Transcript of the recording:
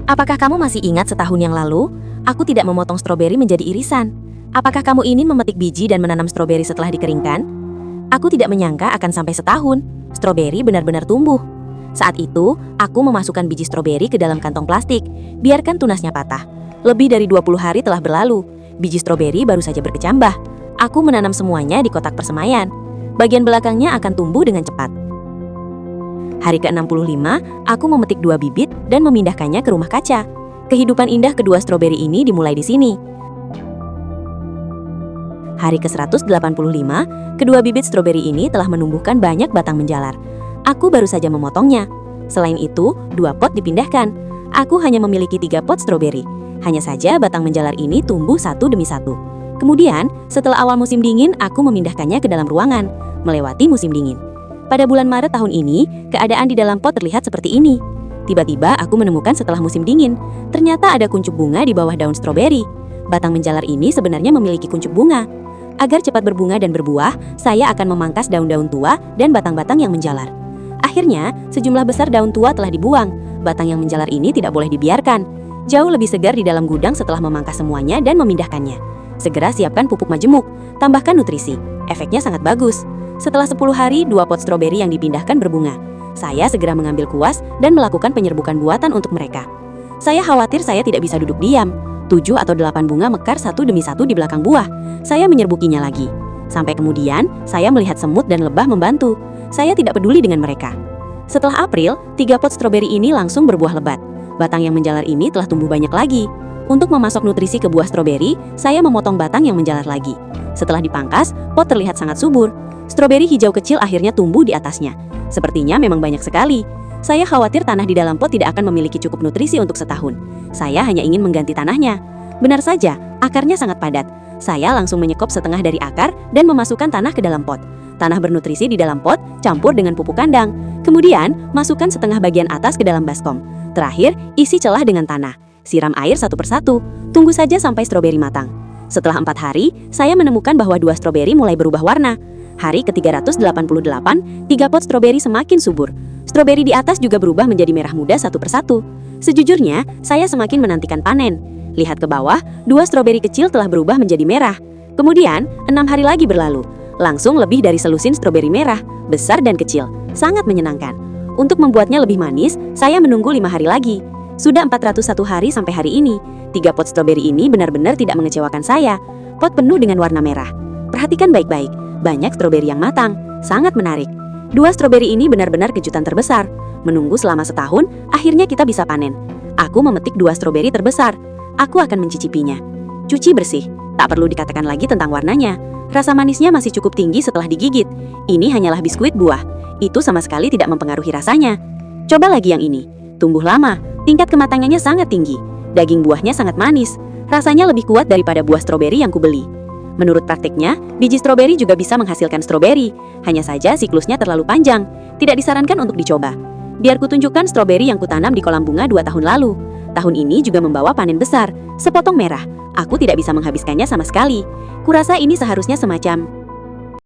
Apakah kamu masih ingat setahun yang lalu, aku tidak memotong stroberi menjadi irisan? Apakah kamu ingin memetik biji dan menanam stroberi setelah dikeringkan? Aku tidak menyangka akan sampai setahun. Stroberi benar-benar tumbuh. Saat itu, aku memasukkan biji stroberi ke dalam kantong plastik, biarkan tunasnya patah. Lebih dari 20 hari telah berlalu, biji stroberi baru saja berkecambah. Aku menanam semuanya di kotak persemaian. Bagian belakangnya akan tumbuh dengan cepat. Hari ke-65, aku memetik 2 bibit dan memindahkannya ke rumah kaca. Kehidupan indah kedua stroberi ini dimulai di sini. Hari ke-185, kedua bibit stroberi ini telah menumbuhkan banyak batang menjalar. Aku baru saja memotongnya. Selain itu, 2 pot dipindahkan. Aku hanya memiliki 3 pot stroberi. Hanya saja batang menjalar ini tumbuh satu demi satu. Kemudian, setelah awal musim dingin, aku memindahkannya ke dalam ruangan, melewati musim dingin. Pada bulan Maret tahun ini, keadaan di dalam pot terlihat seperti ini. Tiba-tiba aku menemukan setelah musim dingin, ternyata ada kuncup bunga di bawah daun stroberi. Batang menjalar ini sebenarnya memiliki kuncup bunga. Agar cepat berbunga dan berbuah, saya akan memangkas daun-daun tua dan batang-batang yang menjalar. Akhirnya, sejumlah besar daun tua telah dibuang. Batang yang menjalar ini tidak boleh dibiarkan. Jauh lebih segar di dalam gudang setelah memangkas semuanya dan memindahkannya. Segera siapkan pupuk majemuk, tambahkan nutrisi. Efeknya sangat bagus. Setelah 10 hari, 2 pot stroberi yang dipindahkan berbunga. Saya segera mengambil kuas dan melakukan penyerbukan buatan untuk mereka. Saya khawatir saya tidak bisa duduk diam. 7 atau 8 bunga mekar satu demi satu di belakang buah. Saya menyerbukinya lagi. Sampai kemudian, saya melihat semut dan lebah membantu. Saya tidak peduli dengan mereka. Setelah April, 3 pot stroberi ini langsung berbuah lebat. Batang yang menjalar ini telah tumbuh banyak lagi. Untuk memasok nutrisi ke buah stroberi, saya memotong batang yang menjalar lagi. Setelah dipangkas, pot terlihat sangat subur. Stroberi hijau kecil akhirnya tumbuh di atasnya. Sepertinya memang banyak sekali. Saya khawatir tanah di dalam pot tidak akan memiliki cukup nutrisi untuk setahun. Saya hanya ingin mengganti tanahnya. Benar saja, akarnya sangat padat. Saya langsung menyekop setengah dari akar dan memasukkan tanah ke dalam pot. Tanah bernutrisi di dalam pot, campur dengan pupuk kandang. Kemudian, masukkan setengah bagian atas ke dalam baskom. Terakhir, isi celah dengan tanah. Siram air satu persatu. Tunggu saja sampai stroberi matang. Setelah 4 hari, saya menemukan bahwa 2 stroberi mulai berubah warna. Hari ke-388, 3 pot stroberi semakin subur. Stroberi di atas juga berubah menjadi merah muda satu persatu. Sejujurnya, saya semakin menantikan panen. Lihat ke bawah, 2 stroberi kecil telah berubah menjadi merah. Kemudian, 6 hari lagi berlalu. Langsung lebih dari selusin stroberi merah, besar dan kecil. Sangat menyenangkan. Untuk membuatnya lebih manis, saya menunggu 5 hari lagi. Sudah 401 hari sampai hari ini. 3 pot stroberi ini benar-benar tidak mengecewakan saya. Pot penuh dengan warna merah. Perhatikan baik-baik. Banyak stroberi yang matang. Sangat menarik. 2 stroberi ini benar-benar kejutan terbesar. Menunggu selama setahun, akhirnya kita bisa panen. Aku memetik 2 stroberi terbesar. Aku akan mencicipinya. Cuci bersih. Tak perlu dikatakan lagi tentang warnanya. Rasa manisnya masih cukup tinggi setelah digigit. Ini hanyalah biskuit buah. Itu sama sekali tidak mempengaruhi rasanya. Coba lagi yang ini. Tumbuh lama. Tingkat kematangannya sangat tinggi. Daging buahnya sangat manis. Rasanya lebih kuat daripada buah stroberi yang kubeli. Menurut praktiknya, biji stroberi juga bisa menghasilkan stroberi. Hanya saja siklusnya terlalu panjang. Tidak disarankan untuk dicoba. Biar kutunjukkan stroberi yang kutanam di kolam bunga 2 tahun lalu. Tahun ini juga membawa panen besar. Sepotong merah. Aku tidak bisa menghabiskannya sama sekali. Kurasa ini seharusnya semacam